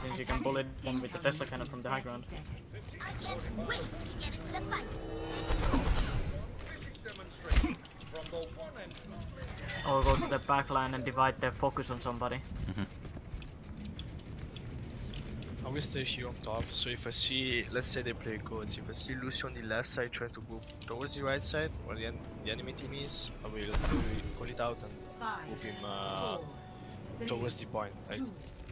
since you can bully them with the Tesla cannon from the high ground. Or go to the back line and divide their focus on somebody. I will stay here on top, so if I see, let's say they play goats, if I see Lucio on the left side trying to move towards the right side, where the enemy team is, I will call it out and move him towards the point, like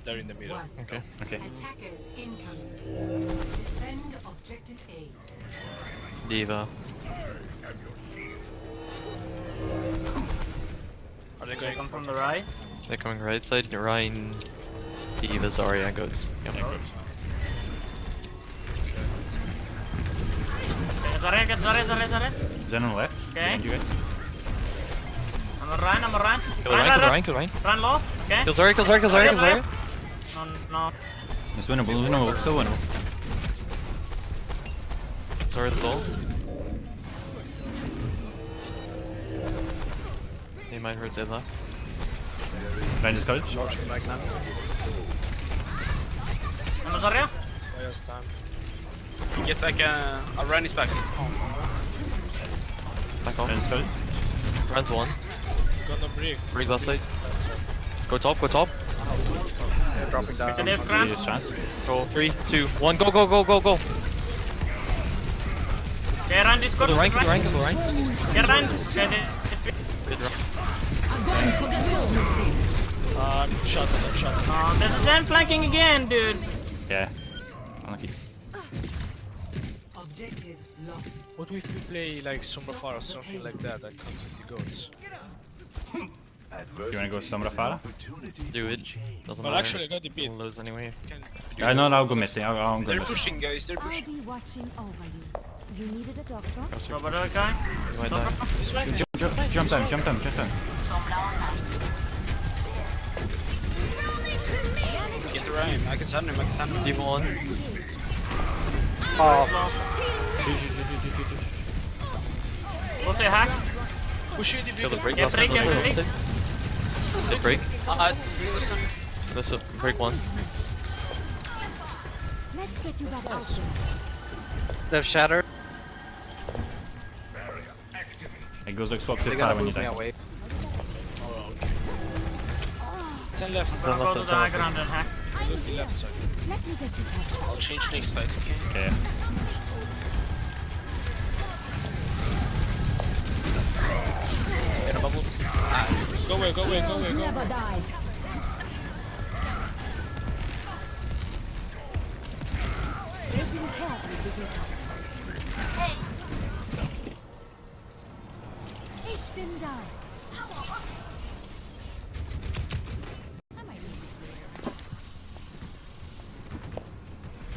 there in the middle. Okay. Attackers incoming. Defend objective A. D.Va. Are they They going come from the right. They're coming right side. Ryan, D.Va, Zarya goes. Yep. Zarya, get Zarya. Zen on left. Okay. Behind you guys. I'm a Ryan. Kill Ryan, kill Ryan. Run low. Okay. Kill Zarya, kill Zarya. No. It's winnable, still winnable. Zarya's low. He might hurt Zed left. Ryan just got it. back now? I'm a Zarya. Oh, yes, time. Get back, Ryan is back. Back off. Ryan just got it. Ryan's one. Gonna break. Break left side. Go top. Dropping down. Can they have cramp? His chance. Go 3, 2, 1. Go. Okay, Ryan, Discord. Kill Ryan. Get Ryan. Okay, Good run. I'm shot. there's a Zen flanking again, dude. Yeah. Unlucky. Objective lost. What if we play like Sombrafar or something like that counters the goats? You wanna go Sombra Farah? Do it. Doesn't Well, matter. actually, I got the beat. We'll lose anyway. No, I'll go missing. I'll go They're missing. pushing, guys, they're I'll pushing. be watching over you. You needed a doctor? Cross Go your- over the guy. You might die. It's like Jump down. Get the Ryan, I can stun him. D.Va one. Go say hack. pushing the Kill the big. break Yeah, last side. break, Last break. side. They break. That's a break one. Let's get you back out nice. there. They've shattered. It goes like swap to They Farah gotta when you move me die. away. Oh, okay. 10 left. Go to the high ground and hack. Look the left side. Let me get you back. I'll change next fight, okay? Okay. Get a bubble. Go away. Never die. Waiting carefully to get up. Ich bin da.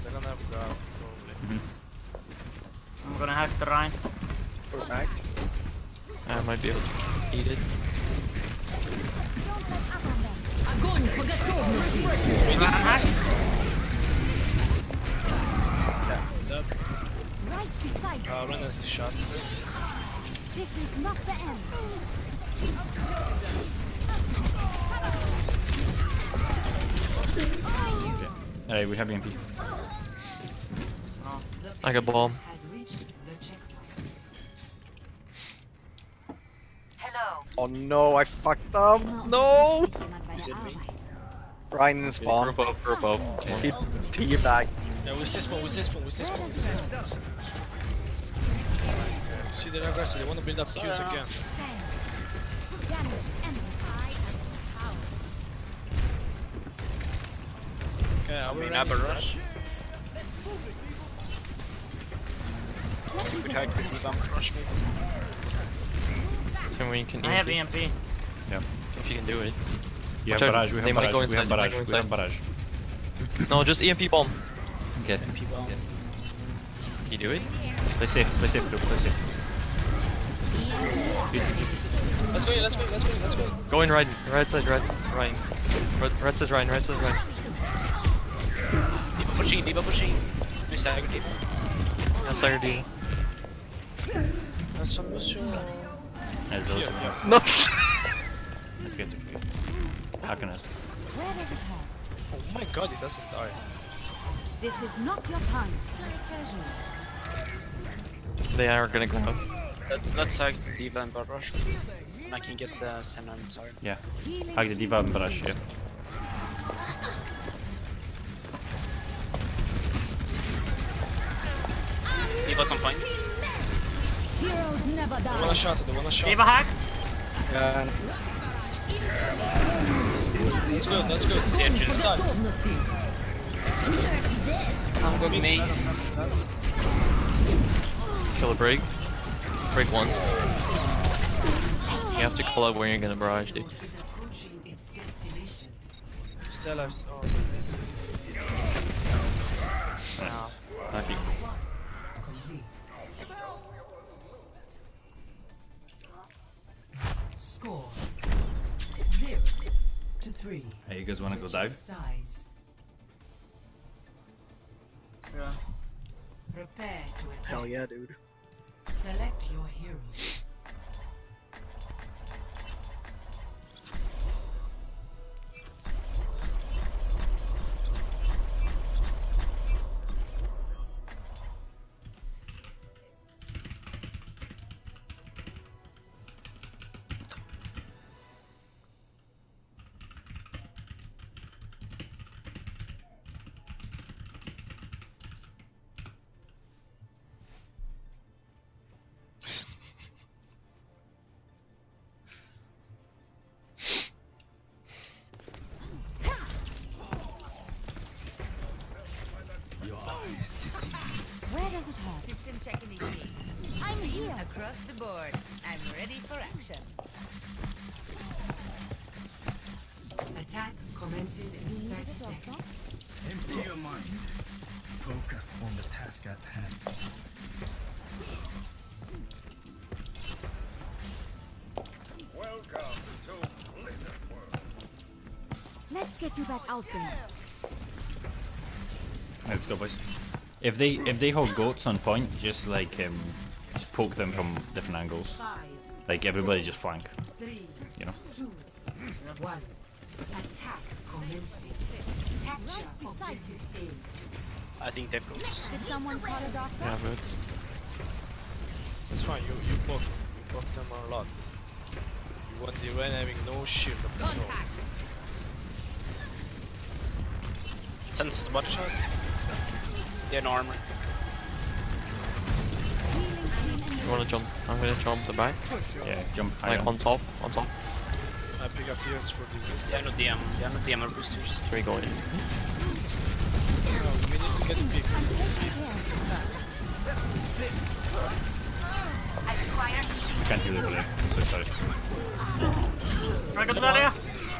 They're gonna have grab, probably. I'm gonna hack the Ryan. We're back. I might be able to eat it. Ryan hack. Dead. Right beside you. Run as the shot. This is not the end. Okay. Alright, we have EMP. I got bomb. Has reached the checkpoint. Oh no, I fucked up. No! Not by the ally. Ryan in spawn. Group up. He teabagged. Yeah, with this one. See, they're aggressive. They want to build up queues again. Damage enemy. Okay, I will Have a rush. Good hack, good bump rush me. So we can I have EMP. EMP. Yeah. If you can do it. You have Watch out, barrage, we they have might go barrage, we have inside, they might barrage, go we have inside. barrage. No, just EMP bomb. Okay. Can you do it? Play safe, group, play safe. Let's go. Go in right side, Ryan. Right side, Ryan. D.Va pushing. Please stagger deep. That's Stagger D. That's some Lucio. As those Yeah. ones. No! Let's get secure. Hack on us. Where does it hurt? Oh my god, he doesn't die. This is not your time. They are gonna go up. Let's hack D.Va and Barrage. I can get the Senna inside. Yeah. Hug the D.Va and Barrage, yeah. D.Va's on point. Heroes never They die. wanna shot it, they wanna shot. D.Va hack. Yeah. That's good, that's good. Yeah, just Inside. I'm going me. Kill a break. Break one. You have to call out where you're gonna barrage, dude. Is approaching its destination. Still have. Oh. Lucky. Complete. Score 0-3. Hey, you guys wanna go dive? Sides. Yeah. Prepare to attack. Hell yeah, dude. Select your hero. Where does it hurt? System check initiated. I'm here. Across the board. I'm ready for action. Attack commences in 30 seconds. Empty your mind. Focus on the task at hand. Let's get you back out there. Let's go, boys. If they hold goats on point, just like just poke them from different angles. 5, Like everybody just flank, 3, you know. 2, 1. Attack commencing. Capture objective A. I think that goes. Did someone call a doctor? Yeah, but It's fine, you poke them a lot. You want the Ren having no shield of the no. Sense the body shot. Yeah, no armor. you wanna jump? I'm gonna jump the back. Yeah, jump high. Like on top, on top. I pick up heals for this. Yeah, no DM. Yeah, no DM or boosters. Three going in. No, we need to get the pick. We can't heal over there. So sorry. I got that area.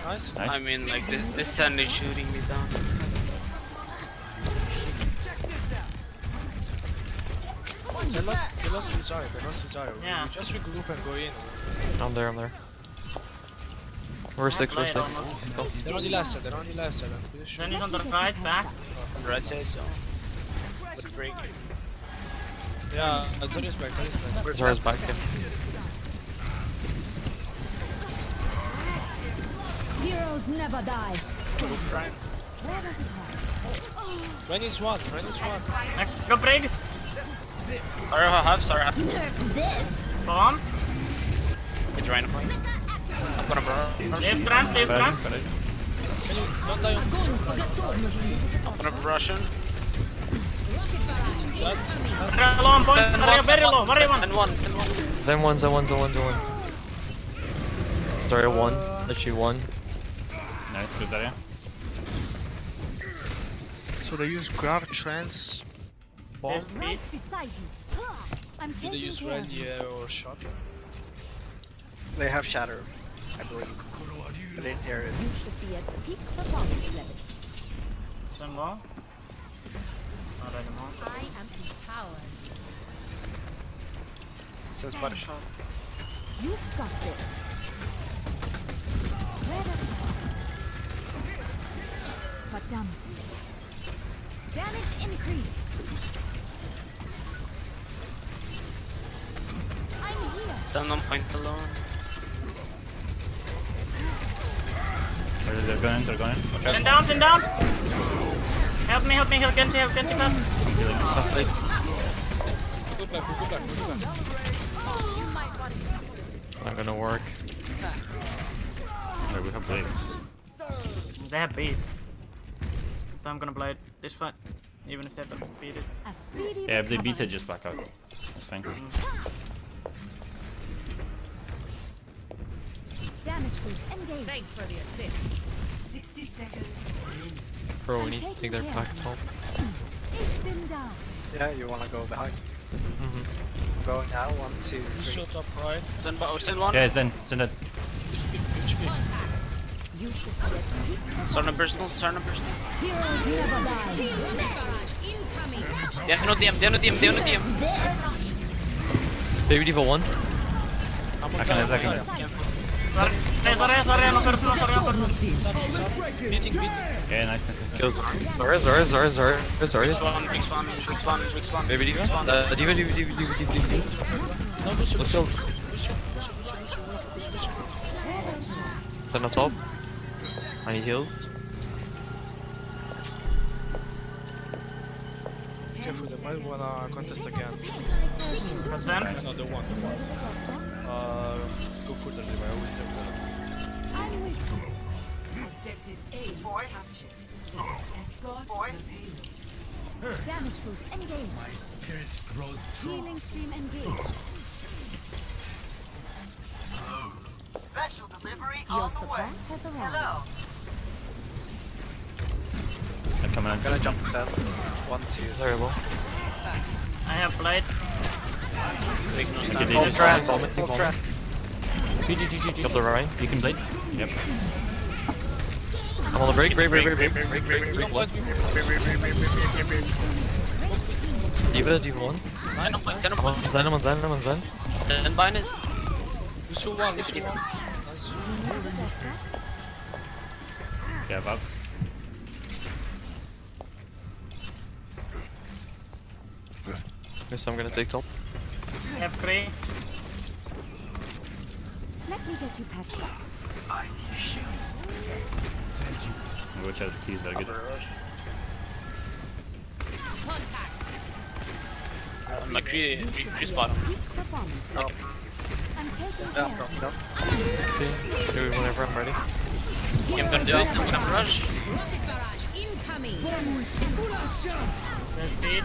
Nice. Nice. I mean, like, this Senna is shooting me down. That's kind of sad. They lost desire, they lost desire. Yeah. We just regroup and go in. I'm there. We're six, we're Play it six. almost. Go. They're on the last side, they're on the last side. I'm pretty sure. Then he's on the right, back. On the right side, so. Let's break. Yeah, Zari's back, Zari's back. Zara's back, yeah. Heroes never die. Look, Brian. Where does it hurt? Ren is one, Ren is one. Go brig. Sorry, half. Nerf this. Bomb. With Rhino point. I'm gonna burn. Leave grants, leave grants. Can you don't die on I'm gonna Russian. that? Very low on point. Very low. Very one. Send one. Zen one. Sorry, one. Literally one. Nice, good area. So they use Grav Trance bomb. Yes, Right beside you. I'm Do they taking use care. Relia or Shock? They have Shatter, I believe. But in here You it's should be at peak performance level. Send low. Not anymore. I am empowered. Sends body shot. You've got this. Where does it hurt? Fatality. Damage increase. I'm here. Send on point alone. Where They're going in, they're going in. Send down, send down! Help me, heal Genji fast! Last side. Go back. It's not gonna work. Alright, we have blade. They have beat. So I'm gonna blade this fight, even if they don't beat it. A speedy Yeah, if they beat recovery. it, just back out. That's fine. Damage boost engaged. Thanks for the assist. 60 seconds. Bro, we need to take their pack top. It's been down. Yeah, you wanna go behind. Mm-hmm. I'm going now. 1, 2, 3. Shut up, right? Send one. Yeah, Zen it. HP. You should get Turn a personal. heroes never die. They have no DM. Baby Diva 1. I'm on Second, side. second. Sorry, no personal. Beating. Yeah, nice. Kills. Zora. Which one? Baby Diva. Diva. No, Lucio. Let's go. Lucio. Send up top. I need heals. Careful, they might wanna contest again. Got Zen. No, they want. Go for the river. I always take that. I'm with you. Objective A captured. Escort the payload. Damage boost engaged. My spirit grows strong. Healing stream engaged. Special delivery Your supply has arrived. I'm coming in. I'm gonna jump to 7. 1, 2, 3. Variable. I have blade. Okay, they just Ultra. Ultra. Kill the Ryan. You can blade? Yep. I'm on the break. Diva 1. I'm on Zen. Send Binus. Lucio 1. Yeah, Bob. Guess I'm gonna take top. I have 3. Let me get you patched up. Which has the keys, very good. McCree spot. Peak performance. I'm taking Yeah, care. no. Okay. Do it whenever I'm ready. I'm gonna do it. I'm gonna rush. There's beat.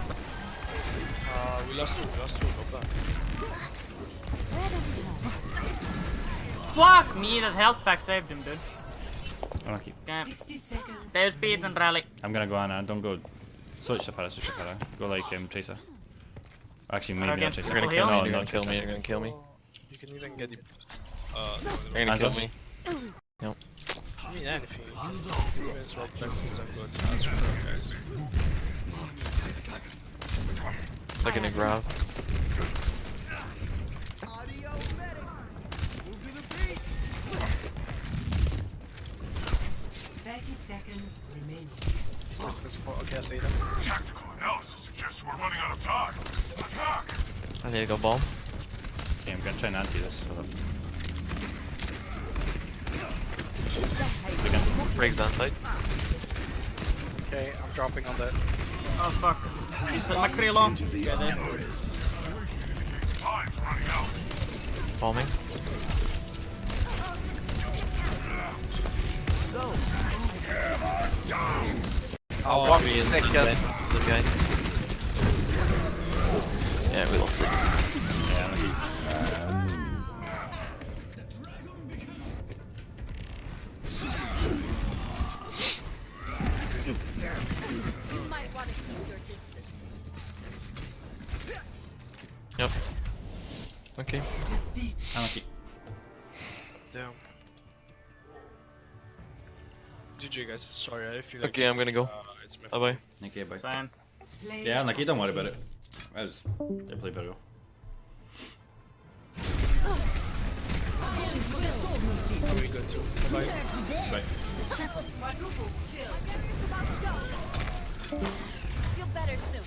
We lost two. Go back. Where does it hurt? Fuck me, that health pack saved him, dude. Unlucky. Damn. 60 seconds. There's beat and rally. I'm gonna go Ana, don't go. Switch Safara. Go like Tracer. Actually, maybe not Against Tracer. They're gonna Kill kill him? me. No, They're gonna kill me. Tracer. They're gonna kill me. You can even get the. They're gonna Hands kill up. me. Yep. I mean anything. Defense, right, backwards, and goes. Answer guys. They're gonna grab. Seconds remaining. Where's this for? Okay, I see them. I need to go bomb. Okay, I'm gonna try and anti this. So Breaks that side. Okay, I'm dropping on that. Oh fuck. He's McCree long. Yeah, there. Bombing. Oh, 1 second. The guy. Yeah, we lost it. yeah, he's. Yep. Okay. Unlucky. Damn. GG guys, sorry, I feel like Okay, I'm gonna go. it's my Bye bye. Okay, bye. Same. Yeah, unlucky. Don't worry about it. They play better. Very good too. Bye. Bye. Feel better soon.